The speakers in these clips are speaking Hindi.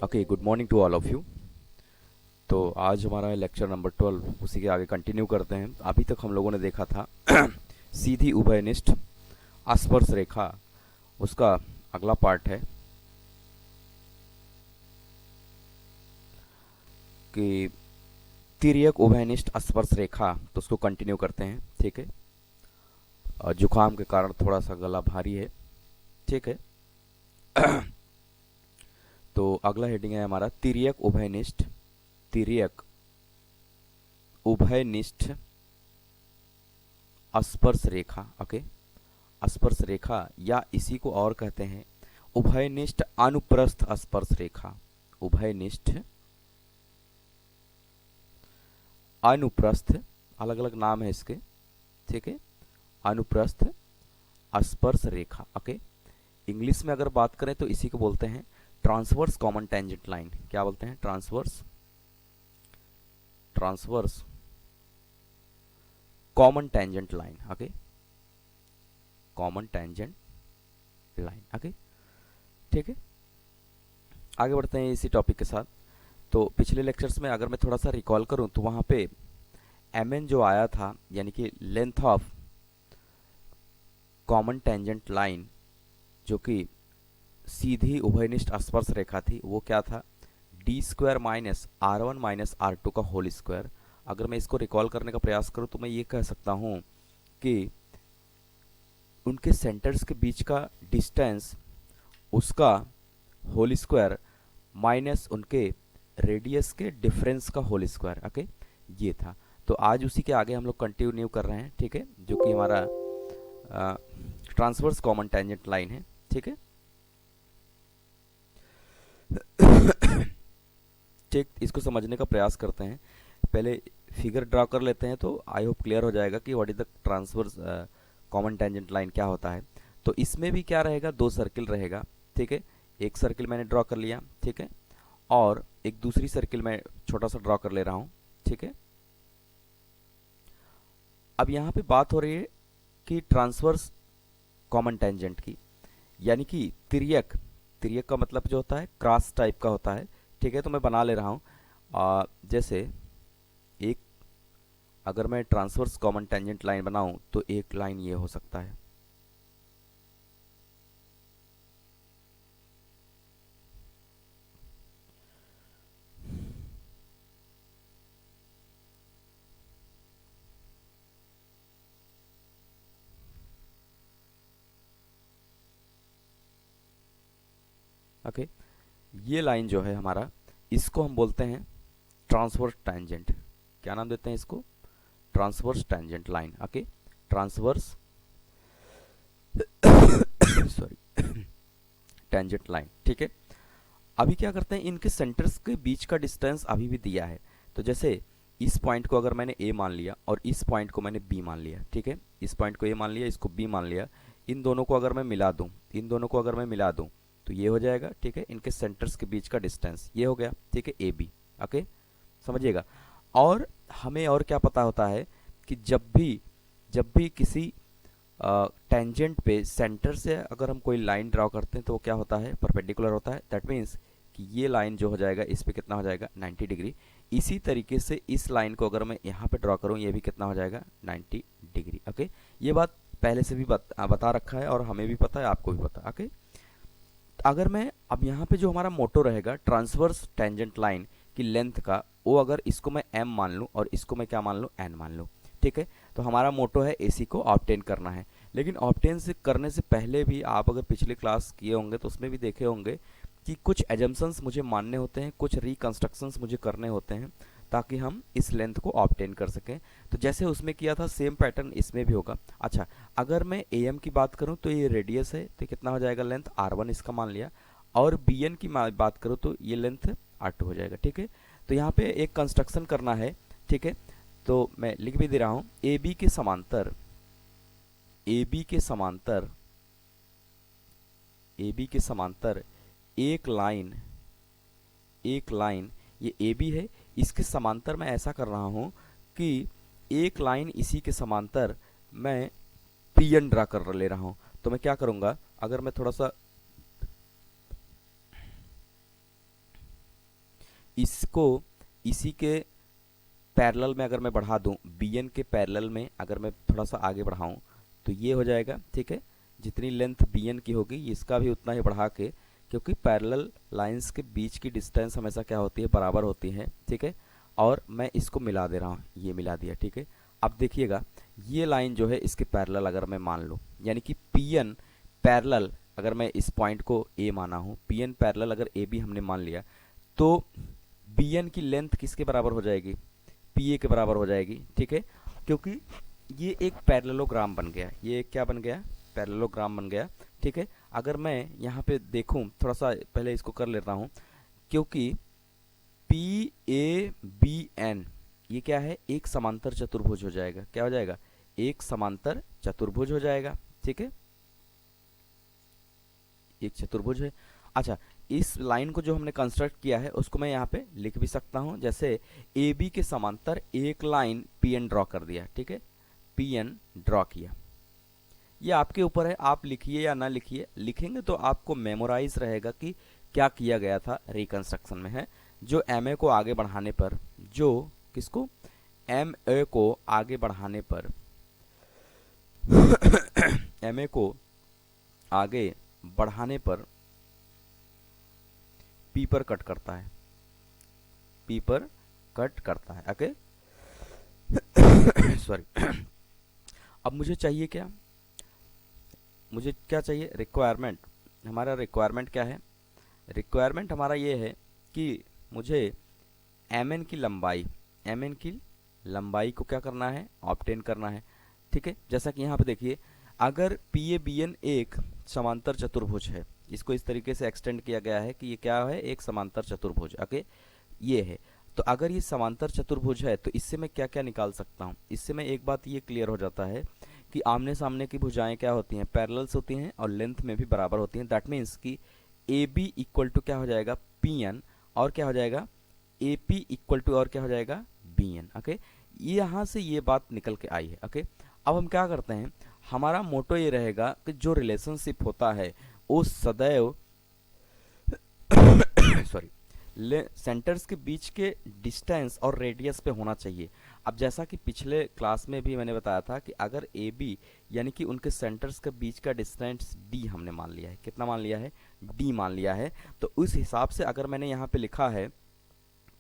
Okay, good morning to all of you. तो आज हमारा लेक्चर नंबर 12 उसी के आगे कंटिन्यू करते हैं। अभी तक हम लोगों ने देखा था सीधी उभयनिष्ठ अस्पर्श रेखा, उसका अगला पार्ट है कि तिर्यक उभयनिष्ठ अस्पर्श रेखा। तो उसको कंटिन्यू करते हैं, ठीक है। जुकाम के कारण थोड़ा सा गला भारी है, ठीक है। तो अगला हेडिंग है हमारा तिर्यक उभयनिष्ठ अस्पर्श रेखा। ओके, अस्पर्श रेखा या इसी को और कहते हैं उभयनिष्ठ अनुप्रस्थ अस्पर्श रेखा। उभयनिष्ठ अनुप्रस्थ, अलग अलग नाम है इसके, ठीक है। अनुप्रस्थ अस्पर्श रेखा। ओके, इंग्लिश में अगर बात करें तो इसी को बोलते हैं ट्रांसवर्स कॉमन टेंजेंट लाइन। क्या बोलते हैं? Transverse common tangent line. Okay, common tangent line. Okay, ठीक है। आगे बढ़ते हैं इसी टॉपिक के साथ। तो पिछले लेक्चर्स में अगर मैं थोड़ा सा रिकॉल करूं तो वहां पे एम जो आया था, यानी कि length of common tangent line, जो कि सीधी उभयनिष्ठ स्पर्श रेखा थी, वो क्या था? d² minus R1 minus R2 का होल स्क्वायर। अगर मैं इसको रिकॉल करने का प्रयास करूं तो मैं ये कह सकता हूं कि उनके सेंटर्स के बीच का डिस्टेंस, उसका होल स्क्वायर माइनस उनके रेडियस के डिफरेंस का होल स्क्वायर। ओके, ये था। तो आज उसी के आगे हम लोग कंटिन्यू कर रहे हैं, ठीक है, जो कि हमारा ट्रांसवर्स कॉमन टेंजेंट लाइन है, ठीक है। ठीक, इसको समझने का प्रयास करते हैं। पहले फिगर ड्रा कर लेते हैं तो आई होप क्लियर हो जाएगा कि what is the transverse common tangent line क्या होता है। तो इसमें भी क्या रहेगा? दो सर्किल रहेगा, ठीक है। एक सर्किल मैंने ड्रॉ कर लिया, ठीक है, और एक दूसरी सर्किल में छोटा सा ड्रॉ कर ले रहा हूं, ठीक है। अब यहां पे बात हो रही है कि ट्रांसवर्स कॉमन टेंजेंट की, यानी कि तिर्यक। तिर्यक का मतलब जो होता है क्रॉस टाइप का होता है, ठीक है। तो मैं बना ले रहा हूं, जैसे एक, अगर मैं ट्रांसवर्स कॉमन टेंजेंट लाइन बनाऊं तो एक लाइन ये हो सकता है, ओके। ये लाइन जो है हमारा, इसको हम बोलते हैं ट्रांसवर्स टेंजेंट। क्या नाम देते हैं इसको? Transverse tangent line. Okay, transverse sorry tangent line, ठीक है। अभी क्या करते हैं, इनके सेंटर्स के बीच का डिस्टेंस अभी भी दिया है। तो जैसे इस पॉइंट को अगर मैंने ए मान लिया और इस पॉइंट को मैंने बी मान लिया, ठीक है, इस पॉइंट को ए मान लिया, इसको बी मान लिया, इन दोनों को अगर मैं मिला दूं, इन दोनों को अगर मैं मिला दूं तो ये हो जाएगा, ठीक है। इनके सेंटर्स के बीच का डिस्टेंस ये हो गया, ठीक है, ए बी। ओके, समझिएगा। और हमें और क्या पता होता है कि जब भी किसी टेंजेंट पे सेंटर से अगर हम कोई लाइन ड्रॉ करते हैं तो वो क्या होता है? परपेंडिकुलर होता है। दैट मीन्स कि ये लाइन जो हो जाएगा इस पे कितना हो जाएगा? 90 डिग्री। इसी तरीके से इस लाइन को अगर मैं यहाँ पे ड्रॉ करूँ, ये भी कितना हो जाएगा? 90 डिग्री। ओके, ये बात पहले से भी बता रखा है और हमें भी पता है, आपको भी पता है। ओके, अगर मैं अब यहाँ पे जो हमारा मोटो रहेगा ट्रांसवर्स टेंजेंट लाइन की लेंथ का, वो अगर इसको मैं m मान लूँ और इसको मैं क्या मान लूँ? n मान लूँ, ठीक है। तो हमारा मोटो है AC को ऑब्टेन करना है। लेकिन ऑब्टेन से करने से पहले भी आप अगर पिछले क्लास किए होंगे तो उसमें भी देखे होंगे कि कुछ एजम्पशंस मुझे मानने होते हैं, कुछ रिकंस्ट्रक्शंस मुझे करने होते हैं, ताकि हम इस लेंथ को ऑब्टेन कर सकें। तो जैसे उसमें किया था सेम पैटर्न इसमें भी होगा। अच्छा, अगर मैं AM की बात करूं तो ये रेडियस है, तो कितना हो जाएगा? लेंथ R1 इसका मान लिया। और BN की बात करूं तो ये लेंथ R2 हो जाएगा, ठीक है। तो यहाँ पे एक कंस्ट्रक्शन करना है, ठीक है। तो मैं लिख भी दे रहा हूं, AB के समांतर, AB के समांतर, AB के समांतर एक लाइन, एक लाइन, ये AB है, इसके समांतर मैं ऐसा कर रहा हूं कि एक लाइन इसी के समांतर मैं PN ड्रा कर ले रहा हूं। तो मैं क्या करूंगा, अगर मैं थोड़ा सा इसको इसी के पैरेलल में अगर मैं बढ़ा दूं, बी एन के पैरेलल में अगर मैं थोड़ा सा आगे बढ़ाऊं तो ये हो जाएगा, ठीक है। जितनी लेंथ बी एन की होगी इसका भी उतना ही बढ़ा के, क्योंकि पैरेलल लाइंस के बीच की डिस्टेंस हमेशा क्या होती है, बराबर होती है, ठीक है। और मैं इसको मिला दे रहा हूँ, ये मिला दिया, ठीक है। अब देखिएगा ये लाइन जो है इसके पैरेलल अगर मैं मान लूँ, यानी कि पी एन पैरेलल, अगर मैं इस पॉइंट को ए माना हूँ, पी एन पैरेलल अगर ए बी हमने मान लिया, तो बी एन की लेंथ किसके बराबर हो जाएगी, पी ए के बराबर हो जाएगी, ठीक है। क्योंकि ये एक पैरेललोग्राम बन गया, ये एक क्या बन गया, पैरेललोग्राम बन गया, ठीक है। अगर मैं यहाँ पे देखूँ, थोड़ा सा पहले इसको कर लेता हूँ, क्योंकि पी ए बी एन ये क्या है, एक समांतर चतुर्भुज हो जाएगा, क्या हो जाएगा, एक समांतर चतुर्भुज हो जाएगा, ठीक है। एक चतुर्भुज है। अच्छा, इस लाइन को जो हमने कंस्ट्रक्ट किया है उसको मैं यहाँ पे लिख भी सकता हूँ, जैसे ए बी के समांतर एक लाइन पी एन ड्रॉ कर दिया, ठीक है, पी एन ड्रॉ किया। ये आपके ऊपर है, आप लिखिए या ना लिखिए, लिखेंगे तो आपको मेमोराइज रहेगा कि क्या किया गया था रिकंस्ट्रक्शन में, है। जो एम ए को आगे बढ़ाने पर, जो किसको, एम ए को आगे बढ़ाने पर एम ए को आगे बढ़ाने पर पी पर कट करता है, पी पर कट करता है, ओके। सॉरी। अब मुझे चाहिए क्या, मुझे क्या चाहिए, रिक्वायरमेंट। हमारा रिक्वायरमेंट क्या है, रिक्वायरमेंट हमारा ये है कि मुझे एम एन की लंबाई, एम एन की लंबाई को क्या करना है, ऑब्टेन करना है, ठीक है। जैसा कि यहाँ पे देखिए, अगर पी ए बी एन एक समांतर चतुर्भुज है, इसको इस तरीके से एक्सटेंड किया गया है कि ये क्या है, एक समांतर चतुर्भुज, ओके, ये है। तो अगर ये समांतर चतुर्भुज है तो इससे मैं क्या क्या निकाल सकता हूँ, इससे मैं एक बात ये क्लियर हो जाता है कि आमने सामने की भुजाएं क्या होती हैं, पैरेलल्स होती हैं और लेंथ में भी बराबर होती हैं। दैट मीन्स कि ए बी इक्वल टू क्या हो जाएगा, पी एन, और क्या हो जाएगा, ए पी इक्वल टू और क्या हो जाएगा, बी एन, ओके। ये यहाँ से ये बात निकल के आई है, ओके। अब हम क्या करते हैं, हमारा मोटो ये रहेगा कि जो रिलेशनशिप होता है वो सदैव सॉरी सेंटर्स के बीच के डिस्टेंस और रेडियस पे होना चाहिए। अब जैसा कि पिछले क्लास में भी मैंने बताया था कि अगर ए बी यानी कि उनके सेंटर्स के बीच का डिस्टेंस डी हमने मान लिया है, कितना मान लिया है, डी मान लिया है, तो उस हिसाब से अगर मैंने यहाँ पे लिखा है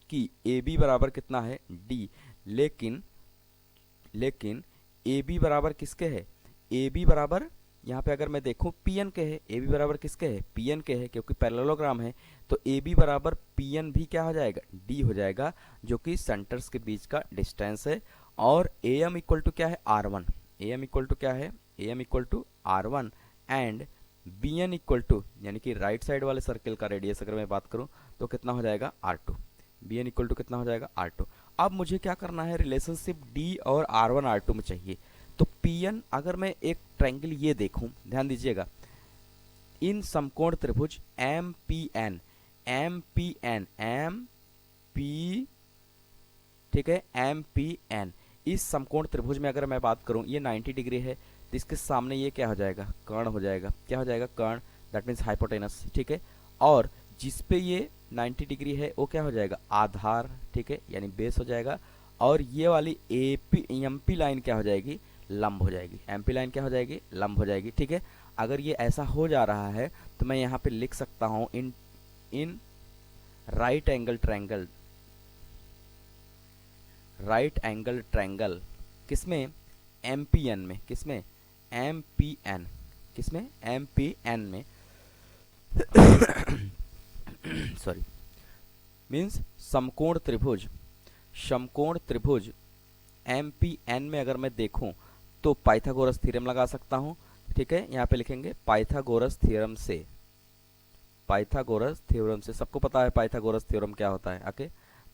कि ए बी बराबर कितना है, डी, लेकिन ए बी बराबर किसके है, ए बी बराबर यहाँ पे अगर मैं देखूं पी एन के है, ए बी बराबर किसके है, पी एन के है, क्योंकि पैरेललोग्राम है, तो ए बी बराबर पी एन भी क्या हो जाएगा, डी हो जाएगा, जो कि सेंटर्स के बीच का डिस्टेंस है। और ए एम इक्वल टू क्या है, R one, A M equal to क्या है, A M equal to R one, and B N equal to, यानी कि राइट साइड वाले सर्किल का रेडियस अगर मैं बात करूं तो कितना हो जाएगा, R two, B N equal to कितना हो जाएगा, आर टू। अब मुझे क्या करना है, रिलेशनशिप डी और आर वन आर टू में चाहिए। तो पी एन, अगर मैं एक ट्रायंगल ये देखूं, ध्यान दीजिएगा, इन समकोण त्रिभुज M P N, M P N, M P, ठीक है, एम पी एन, इस समकोण त्रिभुज में अगर मैं बात करूं, ये 90 डिग्री है, तो इसके सामने ये क्या हो जाएगा, कर्ण हो जाएगा, क्या हो जाएगा, कर्ण, दैट मीन्स हाइपोटेनस, ठीक है। और जिस पे ये 90 डिग्री है वो क्या हो जाएगा, आधार, ठीक है, यानी बेस हो जाएगा। और ये वाली A P M P line क्या हो जाएगी, लंब हो जाएगी, एम पी लाइन क्या हो जाएगी, लंब हो जाएगी, ठीक है। अगर ये ऐसा हो जा रहा है तो मैं यहाँ पे लिख सकता हूँ in right angle triangle, right angle triangle किसमें, एम पी एन में, किसमें, एम पी एन, किसमें, एम पी एन में सॉरी, मीन्स समकोण त्रिभुज, समकोण त्रिभुज एम पी एन में अगर मैं देखूं तो पाइथागोरस थ्योरम लगा सकता हूं, ठीक है। यहाँ पे लिखेंगे पाइथागोरस थ्योरम से, पाइथागोरस थ्योरम से, सबको पता है पाइथागोरस थ्योरम क्या होता है, ओके।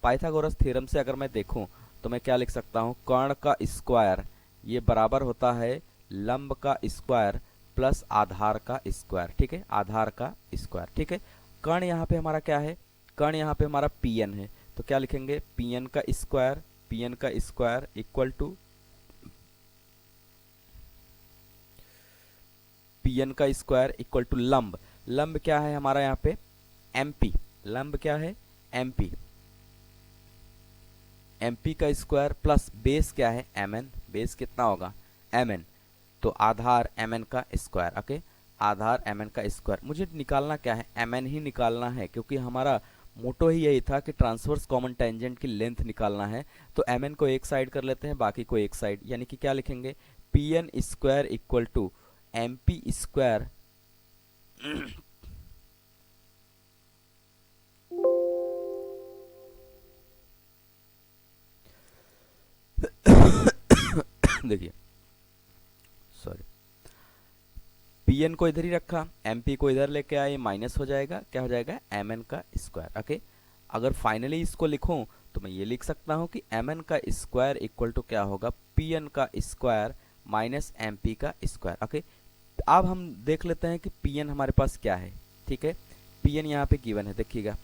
पाइथागोरस थ्योरम से अगर मैं देखूं तो मैं क्या लिख सकता हूं, कर्ण का स्क्वायर ये बराबर होता है लंब का स्क्वायर प्लस आधार का स्क्वायर, ठीक है, आधार का स्क्वायर, ठीक है। कर्ण यहाँ पे हमारा क्या है, कर्ण यहाँ पे हमारा पी एन है, तो क्या लिखेंगे, पी एन का स्क्वायर, पी एन का square equal to P N का स्क्वायर इक्वल टू लंब, लंब क्या है हमारा यहाँ पे, एम पी, लंब क्या है, एम पी, एम पी का स्क्वायर प्लस बेस क्या है एम एन, बेस कितना होगा एम एन, तो आधार एम एन का स्क्वायर। ओके, आधार एम एन का स्क्वायर। मुझे निकालना क्या है, एम एन ही निकालना है, क्योंकि हमारा मोटो ही यही था कि ट्रांसवर्स कॉमन टेंजेंट की लेंथ निकालना है। तो एम एन को एक साइड कर लेते हैं, बाकी को एक साइड, यानी कि क्या लिखेंगे, P N square equal to M P square देखिए सॉरी, पी एन को इधर ही रखा, एम पी को इधर लेके आए, माइनस हो जाएगा, क्या हो जाएगा एम एन का स्क्वायर। ओके, अगर फाइनली इसको लिखूं तो मैं ये लिख सकता हूं कि एम एन का स्क्वायर इक्वल टू क्या होगा, पी एन का स्क्वायर माइनस एम पी का स्क्वायर। ओके, अब हम देख लेते हैं कि पी एन हमारे पास क्या है। ठीक है, पी एन यहाँ पे गिवन है, देखिएगा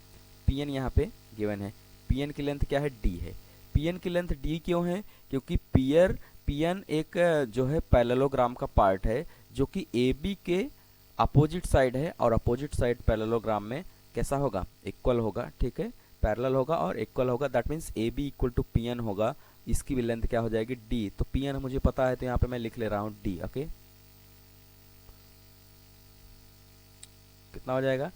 पी एन यहाँ पे गिवन है, पी एन की लेंथ क्या है डी है। पी एन की लेंथ डी क्यों है, क्योंकि पी एन एक जो है पैरेललोग्राम का पार्ट है, जो कि ए बी के अपोजिट साइड है, और अपोजिट साइड पैरेललोग्राम में कैसा होगा, इक्वल होगा। ठीक है, पैरेलल होगा और इक्वल होगा, that means A B equal to P N होगा, इसकी भी लेंथ क्या हो जाएगी डी। तो पी एन मुझे पता है, तो यहाँ पे मैं लिख ले रहा हूँ डी। ओके, कितना हो जाएगा,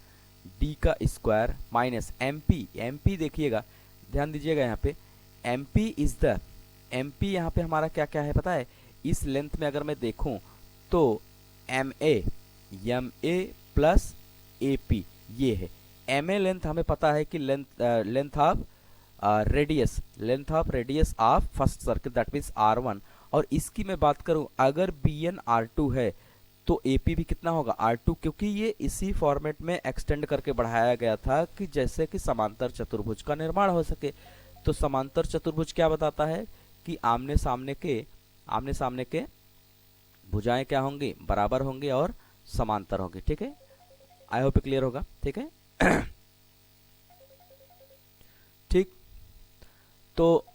डी का square minus M P, M P देखिएगा, ध्यान दीजिएगा यहाँ पे, M P is the, M P यहाँ पे हमारा क्या क्या है पता है, इस लेंथ में अगर मैं देखूं तो M A plus A P ये है। एम ए लेंथ हमें पता है कि length of radius, length of radius of first circle, that means R one. और इसकी मैं बात करूं, अगर बी एन आर टू है तो ए पी भी कितना होगा आर टू, क्योंकि ये इसी फॉर्मेट में एक्सटेंड करके बढ़ाया गया था कि जैसे कि समांतर चतुर्भुज का निर्माण हो सके। तो समांतर चतुर्भुज क्या बताता है कि आमने सामने के भुजाएं क्या होंगी, बराबर होंगी और समांतर होंगी। ठीक है, आई होप क्लियर होगा। ठीक है ठीक, तो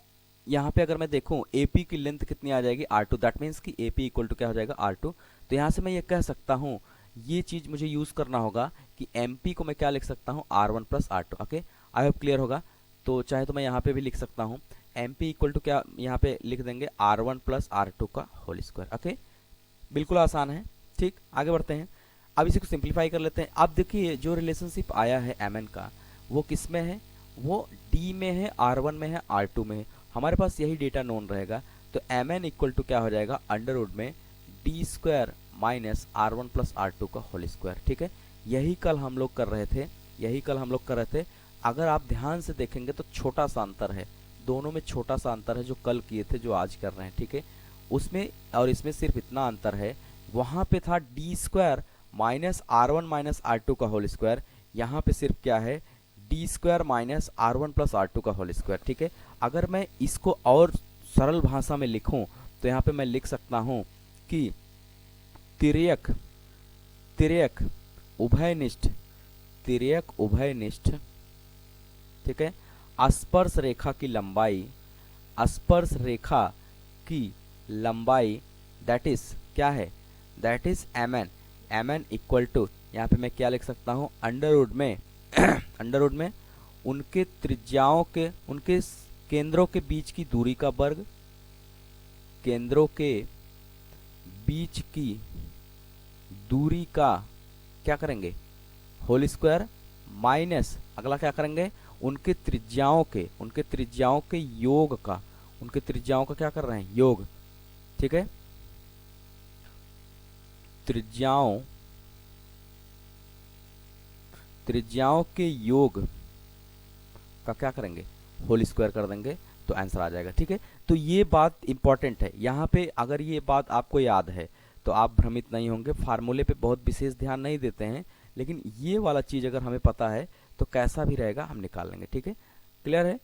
यहाँ पे अगर मैं देखूं AP की लेंथ कितनी आ जाएगी R2, दैट मीन्स कि AP इक्वल टू क्या हो जाएगा R2। तो यहाँ से मैं ये कह सकता हूँ, ये चीज मुझे यूज करना होगा कि MP को मैं क्या लिख सकता हूँ R1 plus R2। Okay, I hope clear होगा। तो चाहे तो मैं यहाँ पे भी लिख सकता हूँ MP इक्वल टू क्या, यहाँ पे लिख देंगे R1 प्लस R2 का होल स्क्वायर। ओके, बिल्कुल आसान है। ठीक, आगे बढ़ते हैं, अब इसी को सिंप्लीफाई कर लेते हैं। अब देखिए जो रिलेशनशिप आया है mn का, वो किस में है, वो d में है, R1 में है, R2 में है। हमारे पास यही डेटा नोन रहेगा, तो mn इक्वल टू क्या हो जाएगा अंडर रूट में D square minus R1 plus R2 का होल स्क्वायर। ठीक है, यही कल हम लोग कर रहे थे, अगर आप ध्यान से देखेंगे तो छोटा सा अंतर है, दोनों में छोटा सा अंतर है, जो कल किए थे जो आज कर रहे हैं। ठीक है, उसमें और इसमें सिर्फ इतना अंतर है, वहां पे था D square minus R1 minus R2 का होल स्क्वायर, यहाँ पे सिर्फ क्या है D square minus R1 plus R2 का होल स्क्वायर। ठीक है, अगर मैं इसको और सरल भाषा में लिखूं तो यहाँ पे मैं लिख सकता हूं कि तिर्यक तिर्यक उभयनिष्ठ, तिर्यक उभयनिष्ठ, ठीक है, स्पर्श रेखा की लंबाई, स्पर्श रेखा की लंबाई दैट इज क्या है, that is mn equal to, यहाँ पे मैं क्या लिख सकता हूँ अंडर रूट में उनके त्रिज्याओं के, उनके केंद्रों के बीच की दूरी का वर्ग, केंद्रों के बीच की दूरी का क्या करेंगे होल स्क्वायर, माइनस अगला क्या करेंगे उनके त्रिज्याओं के योग का, उनके त्रिज्याओं का क्या कर रहे हैं योग। ठीक है, त्रिज्याओं के योग का क्या करेंगे होल स्क्वायर कर देंगे, तो आंसर आ जाएगा। ठीक है, तो ये बात इंपॉर्टेंट है यहाँ पे, अगर ये बात आपको याद है तो आप भ्रमित नहीं होंगे। फार्मूले पे बहुत विशेष ध्यान नहीं देते हैं, लेकिन ये वाला चीज अगर हमें पता है तो कैसा भी रहेगा हम निकाल लेंगे। ठीक है, क्लियर है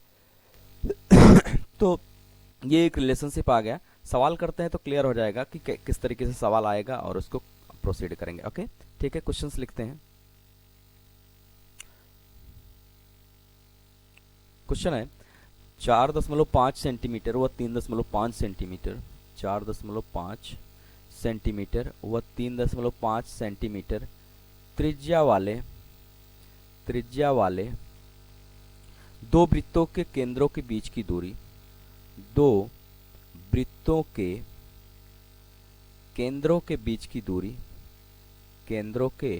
तो ये एक रिलेशनशिप आ गया, सवाल करते हैं तो क्लियर हो जाएगा कि किस तरीके से सवाल आएगा और उसको प्रोसीड करेंगे। ओके, ठीक है, क्वेश्चंस लिखते हैं। क्वेश्चन है 4.5 सेंटीमीटर व 3.5 सेंटीमीटर, 4.5 सेंटीमीटर व 3.5 सेंटीमीटर त्रिज्या वाले दो वृत्तों के केंद्रों के बीच की दूरी, दो वृत्तों के केंद्रों के बीच की दूरी, केंद्रों के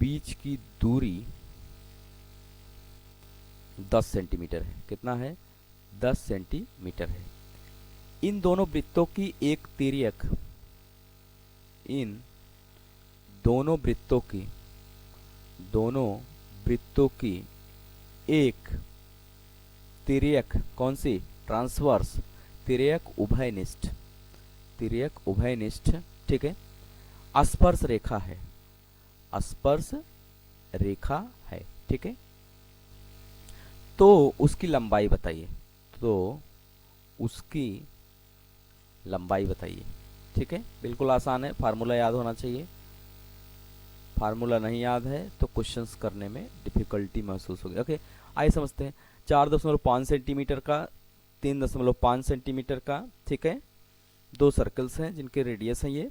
बीच की दूरी 10 सेंटीमीटर है। कितना है? 10 सेंटीमीटर है। इन दोनों वृत्तों की एक तिर्यक, इन दोनों वृत्तों की, दोनों वृत्तों की एक तिर्यक, कौन सी? ट्रांसवर्स, तिर्यक उभयनिष्ठ, तिर्यक उभयनिष्ठ, ठीक है, स्पर्श रेखा है, स्पर्श रेखा है, ठीक है। तो उसकी लंबाई बताइए, तो उसकी लंबाई बताइए, ठीक है। बिल्कुल आसान है, फार्मूला याद होना चाहिए। फार्मूला नहीं याद है तो क्वेश्चंस करने में डिफिकल्टी महसूस होगी। ओके, आइए समझते हैं। 4.5 सेंटीमीटर का, 3.5 सेंटीमीटर का, ठीक है, दो सर्कल्स हैं जिनके रेडियस हैं ये,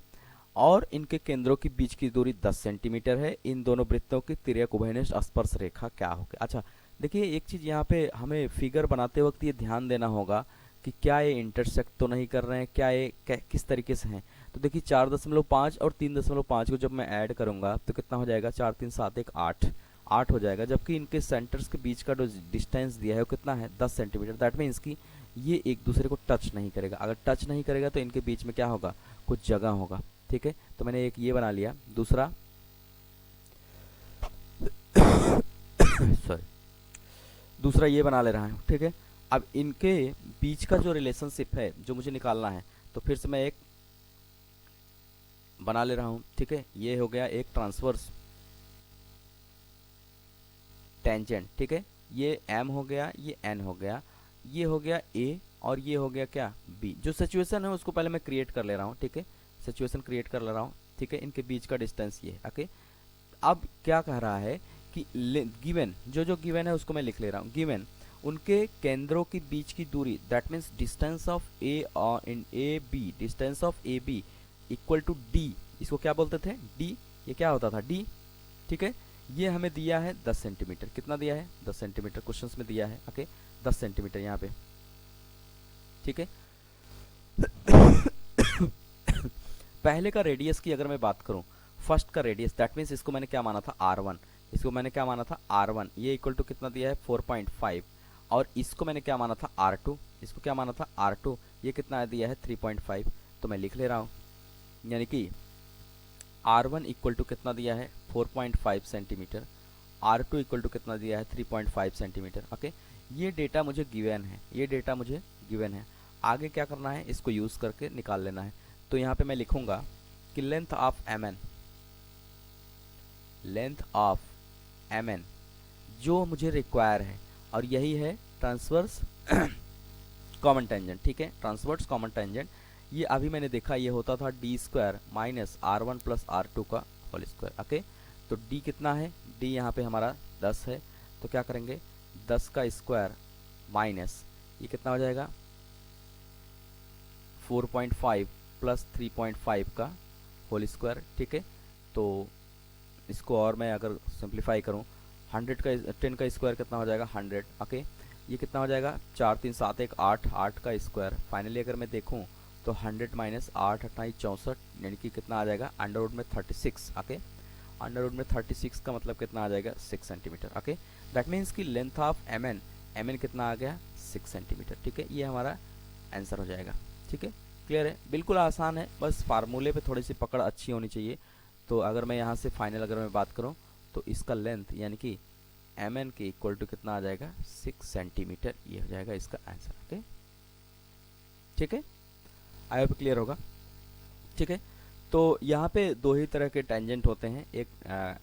और इनके केंद्रों के बीच की दूरी 10 सेंटीमीटर है। इन दोनों वृत्तों की तिर्यक उभयनिष्ठ स्पर्श रेखा क्या होगी? अच्छा देखिए, एक चीज़ यहाँ पे हमें फिगर बनाते वक्त ये ध्यान देना होगा कि क्या ये इंटरसेक्ट तो नहीं कर रहे हैं, क्या ये किस तरीके से हैं। तो देखिए 4.5 और 3.5 को जब मैं ऐड करूंगा तो कितना हो जाएगा? 4 3 7 1 8, 8 हो जाएगा। जबकि इनके सेंटर्स के बीच का जो डिस्टेंस दिया है वो कितना है? 10 सेंटीमीटर। दैट मीन्स कि ये एक दूसरे को टच नहीं करेगा। अगर टच नहीं करेगा तो इनके बीच में क्या होगा? कुछ जगह होगा, ठीक है। तो मैंने एक ये बना लिया। दूसरा सॉरी, दूसरा ये बना ले रहा हूँ, ठीक है। अब इनके बीच का जो रिलेशनशिप है जो मुझे निकालना है, तो फिर से मैं एक बना ले रहा हूँ, ठीक है। ये हो गया एक ट्रांसवर्स टेंजेंट, ठीक है। ये m हो गया, ये n हो गया, ये हो गया a, और ये हो गया क्या? b। जो सिचुएशन है उसको पहले मैं क्रिएट कर ले रहा हूँ, ठीक है। सिचुएशन क्रिएट कर ले रहा हूँ, ठीक है। इनके बीच का डिस्टेंस ये, ओके। अब क्या कह रहा है कि गिवन, जो गिवन है उसको मैं लिख ले रहा हूँ। गिवन उनके केंद्रों के बीच की दूरी, that means distance of A in A B, distance of A B equal to D. इसको क्या बोलते थे? डी। ये क्या होता था? डी, ठीक है। ये हमें दिया है 10 सेंटीमीटर। कितना दिया है? 10 सेंटीमीटर क्वेश्चंस में दिया है, ओके। 10 सेंटीमीटर यहाँ पे, ठीक है। पहले का रेडियस की अगर मैं बात करूं, फर्स्ट का रेडियस, दैट मीन्स इसको मैंने क्या माना था? R1। इसको मैंने क्या माना था? R1। ये इक्वल टू कितना दिया है? 4.5। और इसको मैंने क्या माना था? R2। इसको क्या माना था? R2। ये कितना दिया है? 3.5। तो मैं लिख ले रहा हूँ, यानी कि R1 इक्वल टू कितना दिया है? 4.5 सेंटीमीटर। R2 इक्वल टू कितना दिया है? 3.5 सेंटीमीटर, ओके। ये डेटा मुझे गिवन है, ये डेटा मुझे गिवन है। आगे क्या करना है? इसको यूज़ करके निकाल लेना है। तो यहाँ पे मैं लिखूंगा कि length of mn, length of mn जो मुझे रिक्वायर है, और यही है ट्रांसवर्स कॉमन टेंजेंट, ठीक है। ट्रांसवर्स कॉमन टेंजेंट ये अभी मैंने देखा, ये होता था d square minus R1 plus R2 का होल स्क्वायर, ओके। तो d कितना है? d यहाँ पे हमारा 10 है। तो क्या करेंगे? 10 का स्क्वायर माइनस ये कितना हो जाएगा? 4.5 प्लस 3.5 का होल स्क्वायर, ठीक है। तो इसको और मैं अगर सिंप्लीफाई करूं, 100 का 10 का स्क्वायर कितना हो जाएगा? 100, ओके। ये कितना हो जाएगा? 4 3 7 1 8, 8 का स्क्वायर। फाइनली अगर मैं देखूं तो 100 माइनस 8 28 64, यानी कि कितना आ जाएगा? अंडर रूट में 36, ओके। अंडर रूट में 36 का मतलब कितना आ जाएगा? 6 सेंटीमीटर, ओके। दैट मीन्स की लेंथ ऑफ mn, mn कितना आ गया? 6 सेंटीमीटर, ठीक है। ये हमारा आंसर हो जाएगा, ठीक है। क्लियर है? बिल्कुल आसान है, बस फार्मूले पे थोड़ी सी पकड़ अच्छी होनी चाहिए। तो अगर मैं यहाँ से फाइनल अगर मैं बात करूँ तो इसका लेंथ यानी कि mn के इक्वल टू कितना आ जाएगा? 6 सेंटीमीटर। ये हो जाएगा इसका आंसर, ओके। ठीक है, आई होप क्लियर होगा, ठीक है। तो यहाँ पे दो ही तरह के टेंजेंट होते हैं, एक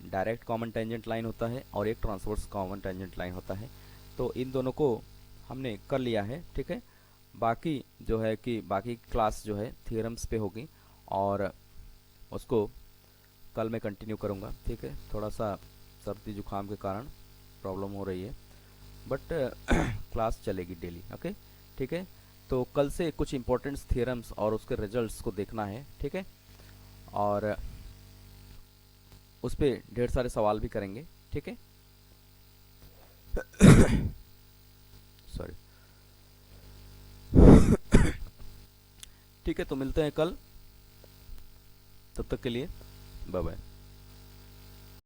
डायरेक्ट कॉमन टेंजेंट लाइन होता है और एक ट्रांसवर्स कॉमन टेंजेंट लाइन होता है। तो इन दोनों को हमने कर लिया है, ठीक है। बाकी जो है कि बाकी क्लास जो है थियरम्स पे होगी और उसको कल मैं कंटिन्यू करूँगा, ठीक है। थोड़ा सा सर्दी जुकाम के कारण प्रॉब्लम हो रही है, बट क्लास चलेगी डेली, ओके, ठीक है। तो कल से कुछ इंपॉर्टेंट थियरम्स और उसके रिजल्ट्स को देखना है, ठीक है। और उस पर ढेर सारे सवाल भी करेंगे, ठीक है। सॉरी। ठीक है, तो मिलते हैं कल, तब तक के लिए बाय बाय।